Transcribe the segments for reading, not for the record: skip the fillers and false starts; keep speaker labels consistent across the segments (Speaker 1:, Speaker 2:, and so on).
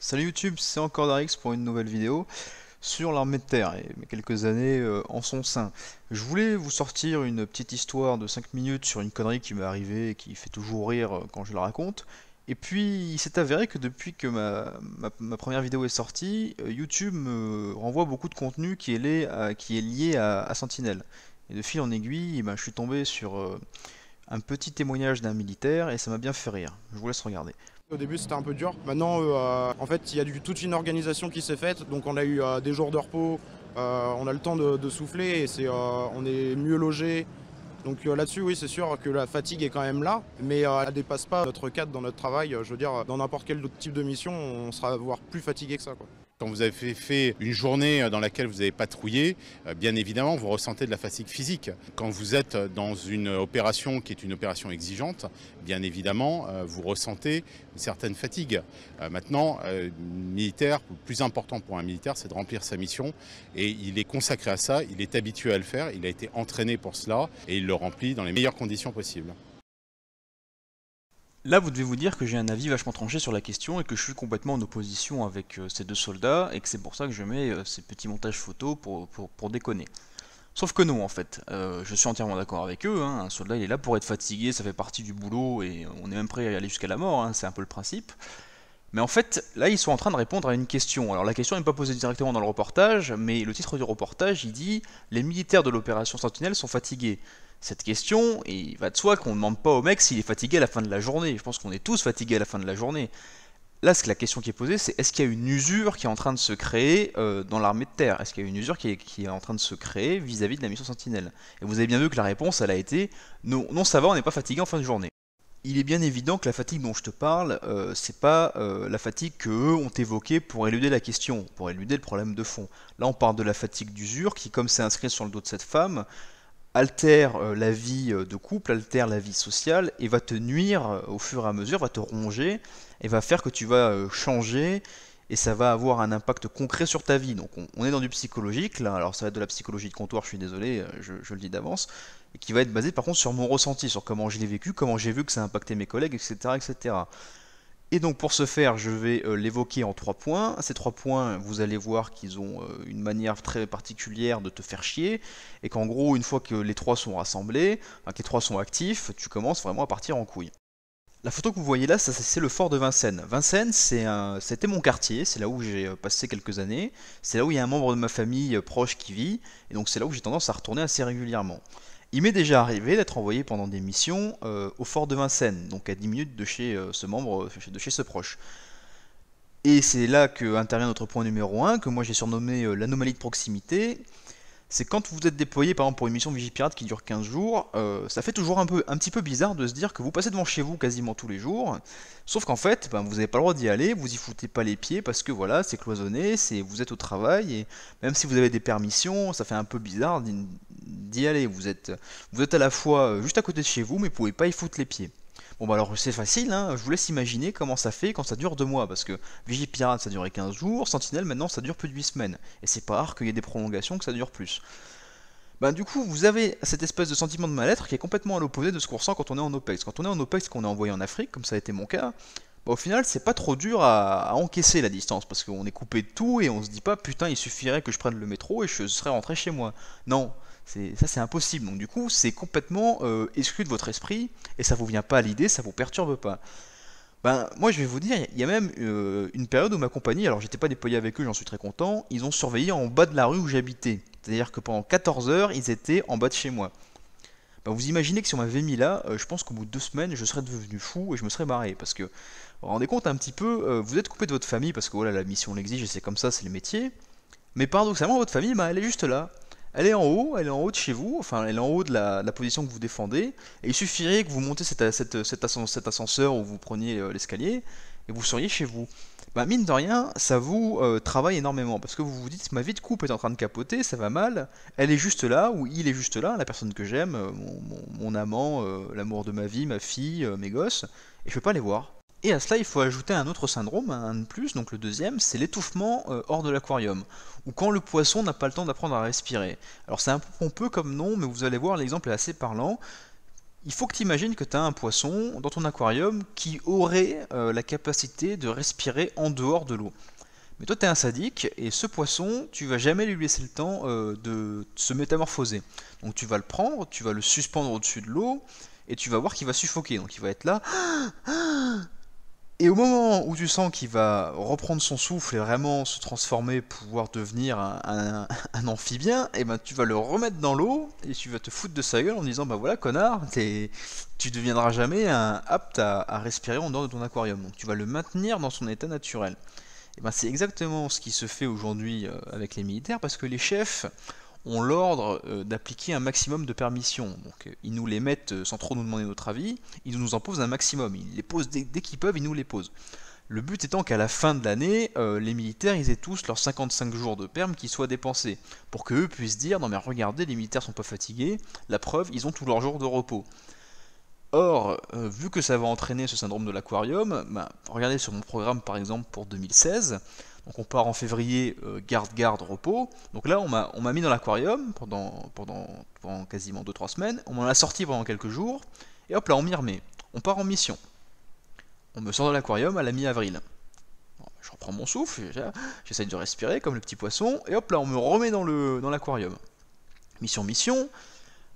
Speaker 1: Salut YouTube, c'est encore Darix pour une nouvelle vidéo sur l'armée de terre et mes quelques années en son sein. Je voulais vous sortir une petite histoire de 5 minutes sur une connerie qui m'est arrivée et qui fait toujours rire quand je la raconte. Et puis il s'est avéré que depuis que ma première vidéo est sortie, YouTube me renvoie beaucoup de contenu qui est lié à Sentinel. Et de fil en aiguille, eh ben, je suis tombé sur un petit témoignage d'un militaire et ça m'a bien fait rire. Je vous laisse regarder.
Speaker 2: Au début c'était un peu dur. Maintenant en fait il y a toute une organisation qui s'est faite. Donc on a eu des jours de repos, on a le temps de souffler et on est mieux logé. Donc là-dessus oui c'est sûr que la fatigue est quand même là. Mais elle ne dépasse pas notre cadre dans notre travail. Je veux dire dans n'importe quel autre type de mission on sera voire plus fatigué que ça, quoi.
Speaker 3: Quand vous avez fait une journée dans laquelle vous avez patrouillé, bien évidemment, vous ressentez de la fatigue physique. Quand vous êtes dans une opération qui est une opération exigeante, bien évidemment, vous ressentez une certaine fatigue. Maintenant, militaire, le plus important pour un militaire, c'est de remplir sa mission. Et il est consacré à ça, il est habitué à le faire, il a été entraîné pour cela et il le remplit dans les meilleures conditions possibles.
Speaker 1: Là, vous devez vous dire que j'ai un avis vachement tranché sur la question et que je suis complètement en opposition avec ces deux soldats et que c'est pour ça que je mets ces petits montages photos pour déconner. Sauf que non, en fait. Je suis entièrement d'accord avec eux, hein. Un soldat, il est là pour être fatigué, ça fait partie du boulot et on est même prêt à aller jusqu'à la mort, hein. C'est un peu le principe. Mais en fait, là, ils sont en train de répondre à une question. Alors la question n'est pas posée directement dans le reportage, mais le titre du reportage, il dit «Les militaires de l'opération Sentinelle sont fatigués». Cette question, il va de soi qu'on ne demande pas au mec s'il est fatigué à la fin de la journée. Je pense qu'on est tous fatigués à la fin de la journée. Là, la question qui est posée, c'est est-ce qu'il y a une usure qui est en train de se créer dans l'armée de terre? Est-ce qu'il y a une usure qui est en train de se créer vis-à-vis de la mission Sentinelle? Et vous avez bien vu que la réponse, elle a été non, non ça va, on n'est pas fatigué en fin de journée. Il est bien évident que la fatigue dont je te parle, c'est pas la fatigue que eux ont évoquée pour éluder la question, pour éluder le problème de fond. Là, on parle de la fatigue d'usure qui, comme c'est inscrit sur le dos de cette femme, altère la vie de couple, altère la vie sociale et va te nuire au fur et à mesure, va te ronger et va faire que tu vas changer et ça va avoir un impact concret sur ta vie. Donc on est dans du psychologique là, alors ça va être de la psychologie de comptoir, je suis désolé, je le dis d'avance, et qui va être basé par contre sur mon ressenti, sur comment je l'ai vécu, comment j'ai vu que ça a impacté mes collègues, etc. etc. Et donc pour ce faire, je vais l'évoquer en 3 points. Ces 3 points, vous allez voir qu'ils ont une manière très particulière de te faire chier, et qu'en gros, une fois que les trois sont rassemblés, enfin, que les trois sont actifs, tu commences vraiment à partir en couille. La photo que vous voyez là, c'est le fort de Vincennes. Vincennes, c'était mon quartier, c'est là où j'ai passé quelques années, c'est là où il y a un membre de ma famille proche qui vit, et donc c'est là où j'ai tendance à retourner assez régulièrement. Il m'est déjà arrivé d'être envoyé pendant des missions au fort de Vincennes, donc à 10 minutes de chez ce membre, de chez ce proche. Et c'est là que intervient notre point numéro un, que moi j'ai surnommé l'anomalie de proximité. C'est quand vous êtes déployé par exemple pour une mission Vigipirate qui dure 15 jours, ça fait toujours un petit peu bizarre de se dire que vous passez devant chez vous quasiment tous les jours, sauf qu'en fait, ben, vous n'avez pas le droit d'y aller, vous y foutez pas les pieds parce que voilà, c'est cloisonné, vous êtes au travail, et même si vous avez des permissions, ça fait un peu bizarre d'y aller. Vous êtes à la fois juste à côté de chez vous, mais vous pouvez pas y foutre les pieds. Bon bah alors c'est facile, hein, je vous laisse imaginer comment ça fait quand ça dure 2 mois, parce que Vigipirate ça durait 15 jours, Sentinelle maintenant ça dure plus de 8 semaines, et c'est pas rare qu'il y ait des prolongations que ça dure plus. Bah du coup vous avez cette espèce de sentiment de mal-être qui est complètement à l'opposé de ce qu'on ressent quand on est en OPEX. Quand on est en OPEX, qu'on est envoyé en Afrique, comme ça a été mon cas, bah, au final c'est pas trop dur à encaisser la distance, parce qu'on est coupé de tout et on se dit pas putain il suffirait que je prenne le métro et je serais rentré chez moi. Non, ça c'est impossible, donc du coup c'est complètement exclu de votre esprit et ça vous vient pas à l'idée, ça vous perturbe pas. Ben, moi je vais vous dire, il y a même une période où ma compagnie, alors j'étais pas déployé avec eux, j'en suis très content, ils ont surveillé en bas de la rue où j'habitais. C'est-à-dire que pendant 14 heures, ils étaient en bas de chez moi. Ben, vous imaginez que si on m'avait mis là, je pense qu'au bout de 2 semaines, je serais devenu fou et je me serais barré. Parce que, vous vous rendez compte un petit peu, vous êtes coupé de votre famille parce que voilà, la mission l'exige et c'est comme ça, c'est le métier. Mais paradoxalement, votre famille, bah, elle est juste là. Elle est en haut de chez vous, enfin elle est en haut de la position que vous défendez, et il suffirait que vous montiez cet ascenseur ou vous preniez l'escalier, et vous seriez chez vous. Bah mine de rien, ça vous travaille énormément, parce que vous vous dites, ma vie de couple est en train de capoter, ça va mal, elle est juste là, ou il est juste là, la personne que j'aime, mon amant, l'amour de ma vie, ma fille, mes gosses, et je peux pas les voir. Et à cela, il faut ajouter un autre syndrome, un de plus, donc le deuxième, c'est l'étouffement hors de l'aquarium, ou quand le poisson n'a pas le temps d'apprendre à respirer. Alors c'est un peu pompeux comme nom, mais vous allez voir, l'exemple est assez parlant. Il faut que tu imagines que tu as un poisson dans ton aquarium qui aurait la capacité de respirer en dehors de l'eau. Mais toi, tu es un sadique, et ce poisson, tu vas jamais lui laisser le temps de se métamorphoser. Donc tu vas le prendre, tu vas le suspendre au-dessus de l'eau, et tu vas voir qu'il va suffoquer. Donc il va être là. Et au moment où tu sens qu'il va reprendre son souffle et vraiment se transformer, pouvoir devenir un amphibien, et ben tu vas le remettre dans l'eau, et tu vas te foutre de sa gueule en disant, bah voilà connard, tu deviendras jamais apte à respirer en dehors de ton aquarium. Donc tu vas le maintenir dans son état naturel. Et ben, c'est exactement ce qui se fait aujourd'hui avec les militaires, parce que les chefs ont l'ordre d'appliquer un maximum de permissions. Donc ils nous les mettent sans trop nous demander notre avis, ils nous en posent un maximum, ils les posent dès qu'ils peuvent, ils nous les posent. Le but étant qu'à la fin de l'année, les militaires ils aient tous leurs 55 jours de perm qui soient dépensés, pour qu'eux puissent dire non mais regardez, les militaires sont pas fatigués, la preuve, ils ont tous leurs jours de repos. Or, vu que ça va entraîner ce syndrome de l'aquarium, bah, regardez sur mon programme par exemple pour 2016, donc on part en février, garde, repos, donc là on m'a mis dans l'aquarium pendant quasiment 2-3 semaines, on m'en a sorti pendant quelques jours, et hop là on m'y remet, on part en mission. On me sort de l'aquarium à la mi-avril. Bon, je reprends mon souffle, j'essaye de respirer comme le petit poisson, et hop là on me remet dans l'aquarium. Mission,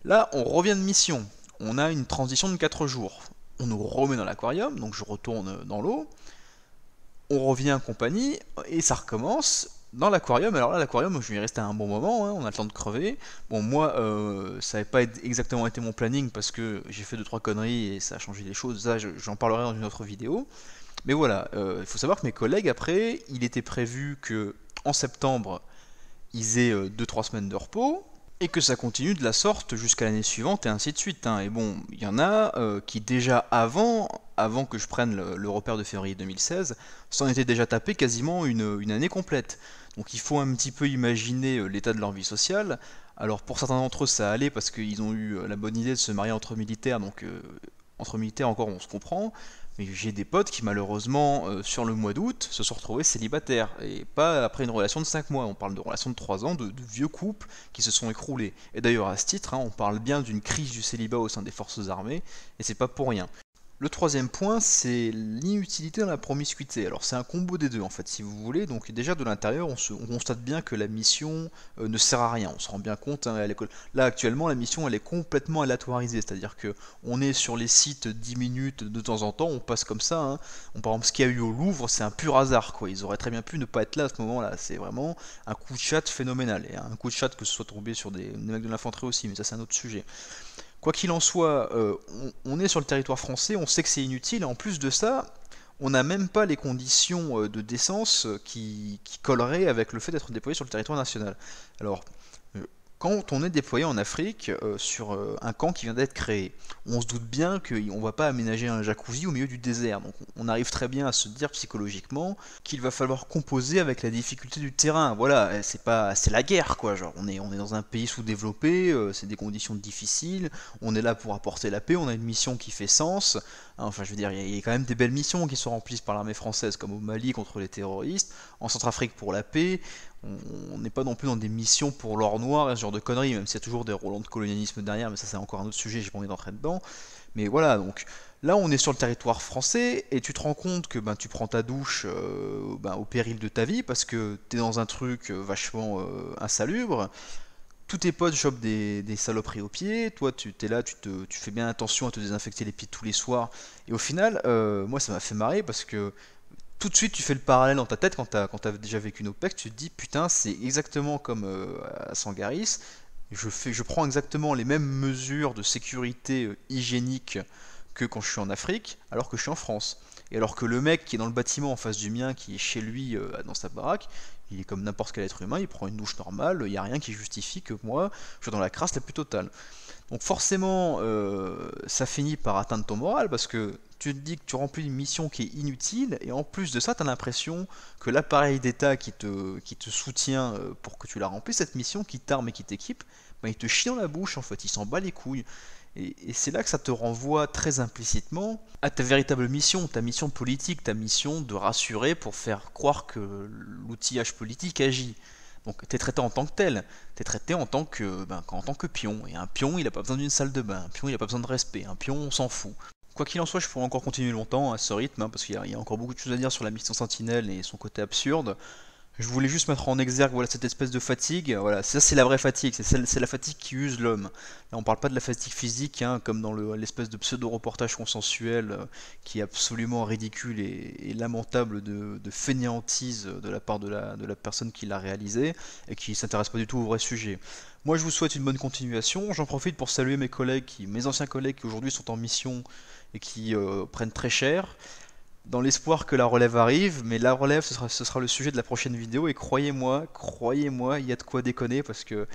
Speaker 1: là on revient de mission. On a une transition de 4 jours. On nous remet dans l'aquarium, donc je retourne dans l'eau, on revient en compagnie, et ça recommence dans l'aquarium. Alors là, l'aquarium, je vais y rester un bon moment, hein, on a le temps de crever. Bon, moi, ça n'avait pas exactement été mon planning, parce que j'ai fait 2-3 conneries, et ça a changé les choses, ça j'en parlerai dans une autre vidéo. Mais voilà, il faut savoir que mes collègues, après, il était prévu que en septembre, ils aient 2-3 semaines de repos, et que ça continue de la sorte jusqu'à l'année suivante et ainsi de suite, hein. Et bon, il y en a qui déjà avant que je prenne le repère de février 2016, s'en étaient déjà tapé quasiment une année complète. Donc il faut un petit peu imaginer l'état de leur vie sociale. Alors pour certains d'entre eux ça allait parce qu'ils ont eu la bonne idée de se marier entre militaires, donc entre militaires encore on se comprend, mais j'ai des potes qui malheureusement sur le mois d'août se sont retrouvés célibataires, et pas après une relation de 5 mois, on parle de relations de 3 ans, de vieux couples qui se sont écroulés. Et d'ailleurs à ce titre, hein, on parle bien d'une crise du célibat au sein des forces armées, et c'est pas pour rien. Le troisième point, c'est l'inutilité dans la promiscuité. Alors c'est un combo des deux en fait, si vous voulez. Donc déjà de l'intérieur, on constate bien que la mission ne sert à rien. On se rend bien compte, hein, là actuellement, la mission elle est complètement aléatoirisée. C'est-à-dire que on est sur les sites 10 minutes de temps en temps, on passe comme ça, hein. Par exemple, ce qu'il y a eu au Louvre, c'est un pur hasard, quoi. Ils auraient très bien pu ne pas être là à ce moment-là. C'est vraiment un coup de chat phénoménal. Et un coup de chat que ce soit tombé sur des mecs de l'infanterie aussi, mais ça c'est un autre sujet. Quoi qu'il en soit, on est sur le territoire français, on sait que c'est inutile, et en plus de ça, on n'a même pas les conditions de décence qui colleraient avec le fait d'être déployé sur le territoire national. Alors, quand on est déployé en Afrique sur un camp qui vient d'être créé, on se doute bien qu'on ne va pas aménager un jacuzzi au milieu du désert. Donc on arrive très bien à se dire psychologiquement qu'il va falloir composer avec la difficulté du terrain. Voilà, c'est la guerre quoi. Genre on est dans un pays sous-développé, c'est des conditions difficiles, on est là pour apporter la paix, on a une mission qui fait sens. Enfin, je veux dire, il y a quand même des belles missions qui sont remplies par l'armée française, comme au Mali contre les terroristes, en Centrafrique pour la paix. On n'est pas non plus dans des missions pour l'or noir et ce genre de conneries, même s'il y a toujours des relents de colonialisme derrière, mais ça c'est encore un autre sujet, j'ai pas envie d'entrer dedans. Mais voilà, donc là on est sur le territoire français, et tu te rends compte que tu prends ta douche au péril de ta vie, parce que t'es dans un truc vachement insalubre. Tous tes potes chopent des saloperies aux pieds, toi tu es là, tu fais bien attention à te désinfecter les pieds tous les soirs, et au final, moi ça m'a fait marrer parce que tout de suite tu fais le parallèle dans ta tête quand t'as déjà vécu une OPEX, tu te dis putain c'est exactement comme à Sangaris, je prends exactement les mêmes mesures de sécurité hygiénique que quand je suis en Afrique, alors que je suis en France. Et alors que le mec qui est dans le bâtiment en face du mien, qui est chez lui dans sa baraque, il est comme n'importe quel être humain, il prend une douche normale, il n'y a rien qui justifie que moi je sois dans la crasse la plus totale. Donc forcément, ça finit par atteindre ton moral, parce que tu te dis que tu remplis une mission qui est inutile, et en plus de ça, tu as l'impression que l'appareil d'État qui te soutient pour que tu la remplisses, cette mission, qui t'arme et qui t'équipe, il te chie dans la bouche en fait, il s'en bat les couilles. Et c'est là que ça te renvoie très implicitement à ta véritable mission, ta mission politique, ta mission de rassurer pour faire croire que l'outillage politique agit. Donc t'es traité en tant que tel, t'es traité en tant que, en tant que pion. Et un pion, il a pas besoin d'une salle de bain, un pion, il a pas besoin de respect, un pion, on s'en fout. Quoi qu'il en soit, je pourrais encore continuer longtemps à ce rythme, hein, parce qu'il y a encore beaucoup de choses à dire sur la mission Sentinelle et son côté absurde. Je voulais juste mettre en exergue voilà, cette espèce de fatigue. Voilà, ça c'est la vraie fatigue, c'est la fatigue qui use l'homme. Là on parle pas de la fatigue physique, hein, comme dans l'espèce de pseudo-reportage consensuel qui est absolument ridicule et lamentable de fainéantise de la part de la personne qui l'a réalisé et qui s'intéresse pas du tout au vrai sujet. Moi je vous souhaite une bonne continuation. J'en profite pour saluer mes collègues, mes anciens collègues qui aujourd'hui sont en mission et qui prennent très cher dans l'espoir que la relève arrive, mais la relève ce sera le sujet de la prochaine vidéo et croyez-moi, il y a de quoi déconner parce que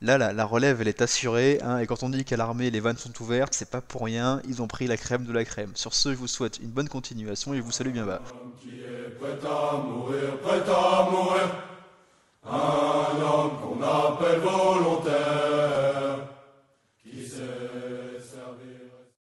Speaker 1: là la relève elle est assurée, hein, et quand on dit qu'à l'armée les vannes sont ouvertes, c'est pas pour rien, ils ont pris la crème de la crème. Sur ce, je vous souhaite une bonne continuation et je vous salue bien bas.
Speaker 4: Qui est prêt à mourir, un homme qu'on appelle volontaire.